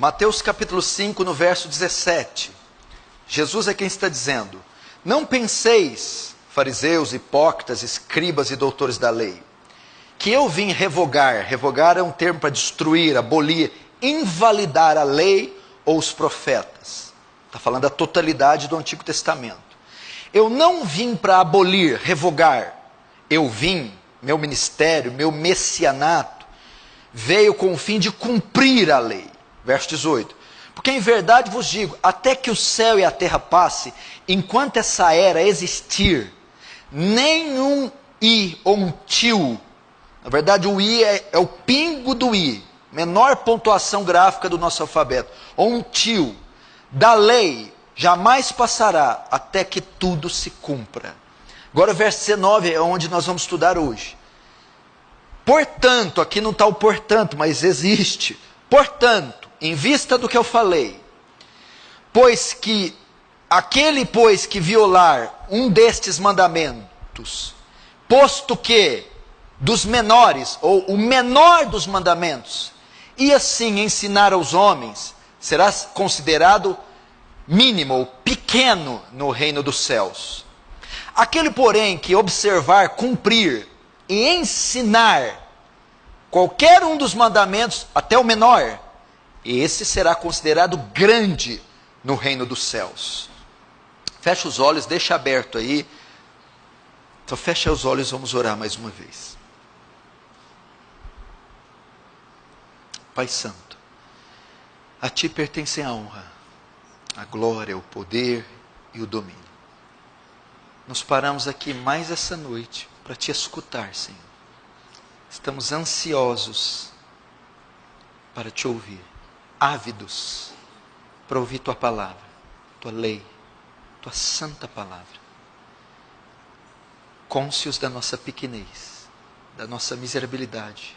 Mateus capítulo 5, no verso 17. Jesus é quem está dizendo: não penseis, fariseus, hipócritas, escribas e doutores da lei, que eu vim revogar. Revogar é um termo para destruir, abolir, invalidar a lei ou os profetas. Está falando da totalidade do Antigo Testamento. Eu não vim para abolir, revogar. Eu vim, meu ministério, meu messianato, veio com o fim de cumprir a lei. Verso 18. Porque em verdade vos digo, até que o céu e a terra passe, enquanto essa era existir, nenhum i ou um tio, na verdade o i é o pingo do i, menor pontuação gráfica do nosso alfabeto, ou um tio da lei jamais passará até que tudo se cumpra. Agora o verso 19 é onde nós vamos estudar hoje. Portanto, aqui não está o portanto, mas existe. Portanto, em vista do que eu falei, aquele que violar um destes mandamentos, posto que dos menores, ou o menor dos mandamentos, e assim ensinar aos homens, será considerado mínimo ou pequeno no reino dos céus. Aquele, porém, que observar, cumprir e ensinar qualquer um dos mandamentos, até o menor, esse será considerado grande no reino dos céus. Fecha os olhos, deixa aberto aí. Então fecha os olhos, vamos orar mais uma vez. Pai Santo, a Ti pertencem a honra, a glória, o poder e o domínio. Nós paramos aqui mais essa noite para Te escutar, Senhor. Estamos ansiosos para Te ouvir, ávidos para ouvir Tua palavra, Tua lei, Tua santa palavra. Cônscios da nossa pequenez, da nossa miserabilidade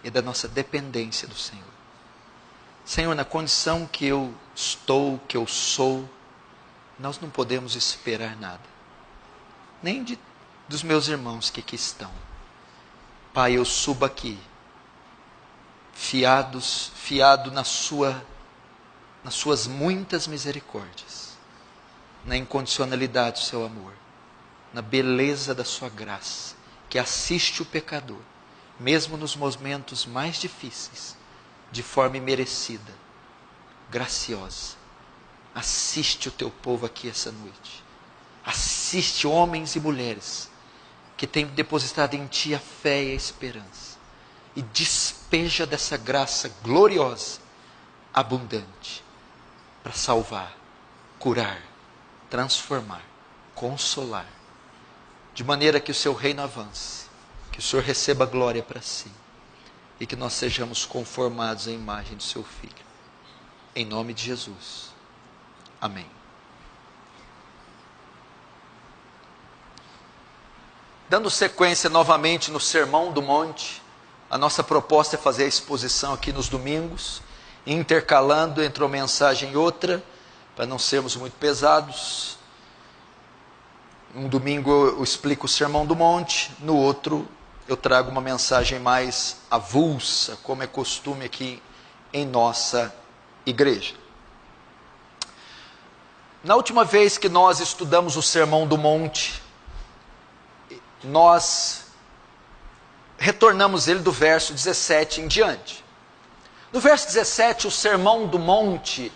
e da nossa dependência do Senhor. Senhor, na condição que eu estou, que eu sou, nós não podemos esperar nada, nem dos meus irmãos que aqui estão. Pai, eu subo aqui, fiado nas suas muitas misericórdias, na incondicionalidade do seu amor, na beleza da sua graça, que assiste o pecador, mesmo nos momentos mais difíceis, de forma imerecida, graciosa. Assiste o teu povo aqui essa noite. Assiste homens e mulheres que têm depositado em Ti a fé e a esperança. E despeja dessa graça gloriosa, abundante, para salvar, curar, transformar, consolar, de maneira que o Seu reino avance, que o Senhor receba glória para si, e que nós sejamos conformados à imagem do Seu Filho. Em nome de Jesus. Amém. Dando sequência novamente no Sermão do Monte, a nossa proposta é fazer a exposição aqui nos domingos, intercalando entre uma mensagem e outra, para não sermos muito pesados. Um domingo eu explico o Sermão do Monte, no outro eu trago uma mensagem mais avulsa, como é costume aqui em nossa igreja. Na última vez que nós estudamos o Sermão do Monte, nós retornamos ele do verso 17 em diante. No verso 17, o Sermão do Monte,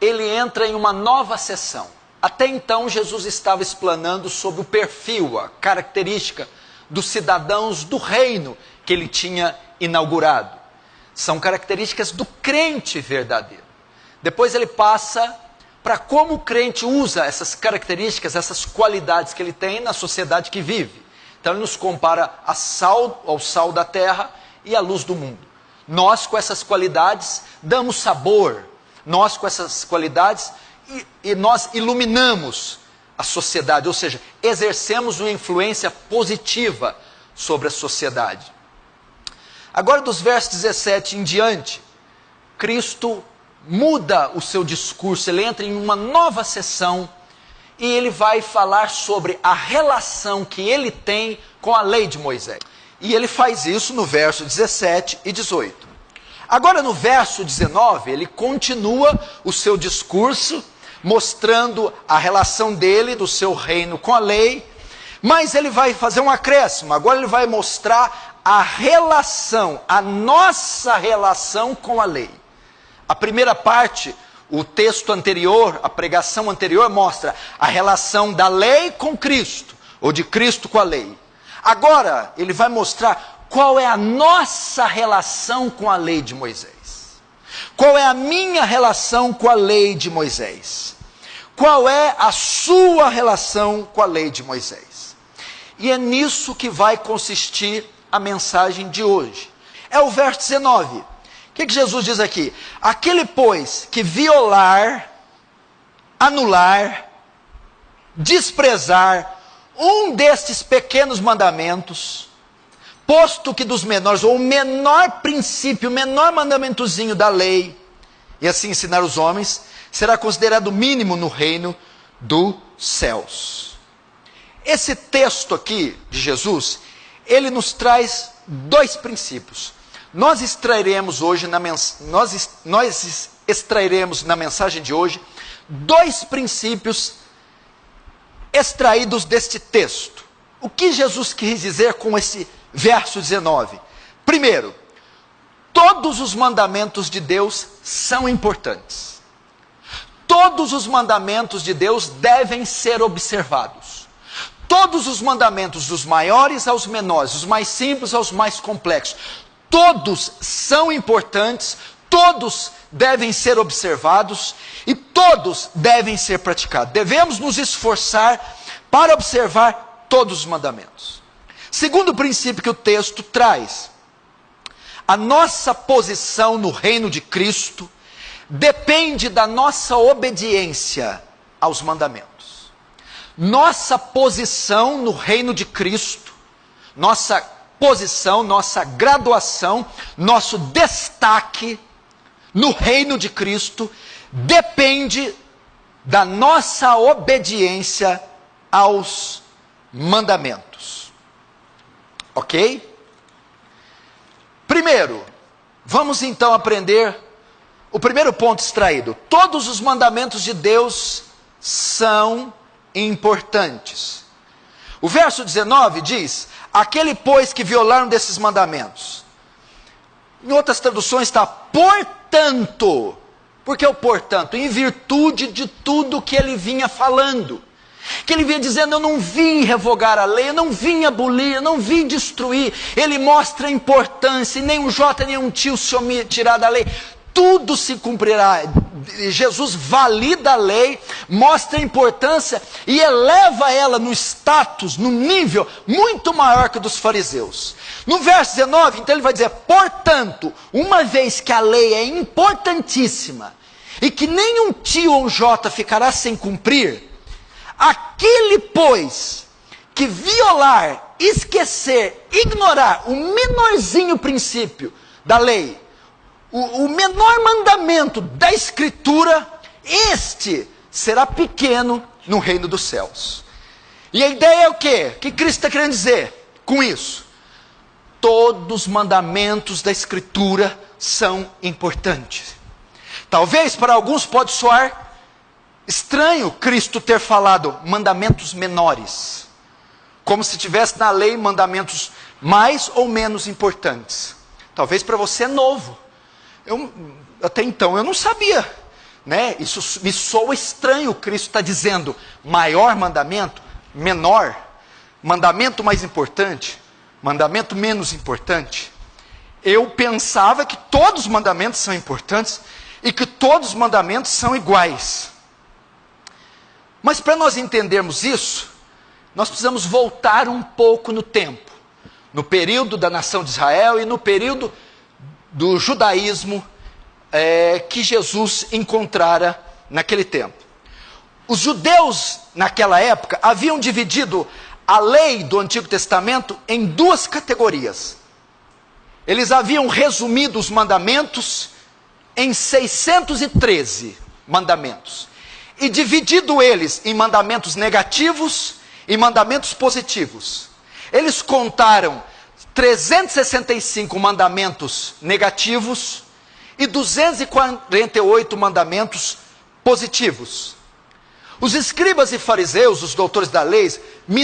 ele entra em uma nova seção. Até então, Jesus estava explanando sobre o perfil, a característica dos cidadãos do reino que ele tinha inaugurado. São características do crente verdadeiro. Depois ele passa para como o crente usa essas características, essas qualidades que ele tem na sociedade que vive. Então ele nos compara ao sal da terra e à luz do mundo. Nós com essas qualidades damos sabor, nós com essas qualidades e nós iluminamos a sociedade, ou seja, exercemos uma influência positiva sobre a sociedade. Agora dos versos 17 em diante, Cristo muda o seu discurso, ele entra em uma nova seção e ele vai falar sobre a relação que ele tem com a lei de Moisés. E ele faz isso no verso 17 e 18. Agora no verso 19, ele continua o seu discurso, mostrando a relação dele, do seu reino com a lei, mas ele vai fazer um acréscimo. Agora ele vai mostrar a relação, a nossa relação com a lei. A primeira parte, o texto anterior, a pregação anterior, mostra a relação da lei com Cristo, ou de Cristo com a lei. Agora ele vai mostrar qual é a nossa relação com a lei de Moisés. Qual é a minha relação com a lei de Moisés? Qual é a sua relação com a lei de Moisés? E é nisso que vai consistir a mensagem de hoje. É o verso 19. O que Jesus diz aqui? Aquele, pois, que violar, anular, desprezar um destes pequenos mandamentos, posto que dos menores, ou o menor princípio, o menor mandamentozinho da lei, e assim ensinar os homens, será considerado mínimo no reino dos céus. Esse texto aqui de Jesus, ele nos traz dois princípios. Nós extrairemos na mensagem de hoje dois princípios extraídos deste texto. O que Jesus quis dizer com esse verso 19? Primeiro, todos os mandamentos de Deus são importantes. Todos os mandamentos de Deus devem ser observados. Todos os mandamentos, dos maiores aos menores, dos mais simples aos mais complexos, todos são importantes, todos devem ser observados e todos devem ser praticados. Devemos nos esforçar para observar todos os mandamentos. Segundo princípio que o texto traz, a nossa posição no reino de Cristo depende da nossa obediência aos mandamentos. Nossa posição no reino de Cristo, nossa posição, nossa graduação, nosso destaque no reino de Cristo depende da nossa obediência aos mandamentos. Ok? Primeiro, vamos então aprender o primeiro ponto extraído. Todos os mandamentos de Deus são importantes. O verso 19 diz: aquele, pois, que violar um desses mandamentos. Em outras traduções está portanto. Por que o portanto? Em virtude de tudo que ele vinha falando. Que ele vinha dizendo: eu não vim revogar a lei, eu não vim abolir, eu não vim destruir. Ele mostra a importância, e nem um jota, nem um tio se tirar da lei. Tudo se cumprirá. Jesus valida a lei, mostra a importância e eleva ela no status, no nível muito maior que o dos fariseus. No verso 19, então ele vai dizer: portanto, uma vez que a lei é importantíssima e que nenhum tio ou um jota ficará sem cumprir, aquele, pois, que violar, esquecer, ignorar o menorzinho princípio da lei, o menor mandamento da Escritura, este será pequeno no reino dos céus. E a ideia é o quê? O que Cristo está querendo dizer com isso? Todos os mandamentos da Escritura são importantes. Talvez para alguns pode soar estranho Cristo ter falado mandamentos menores, como se tivesse na lei mandamentos mais ou menos importantes. Talvez para você é novo. Até então eu não sabia, né? Isso me soa estranho. Cristo está dizendo maior mandamento, menor, mandamento mais importante, mandamento menos importante. Eu pensava que todos os mandamentos são importantes e que todos os mandamentos são iguais. Mas para nós entendermos isso, nós precisamos voltar um pouco no tempo, no período da nação de Israel e no período do judaísmo que Jesus encontrara naquele tempo. Os judeus naquela época haviam dividido a lei do Antigo Testamento em duas categorias. Eles haviam resumido os mandamentos em 613 mandamentos e dividido eles em mandamentos negativos e mandamentos positivos. Eles contaram 365 mandamentos negativos e 248 mandamentos positivos. Os escribas e fariseus, os doutores da lei,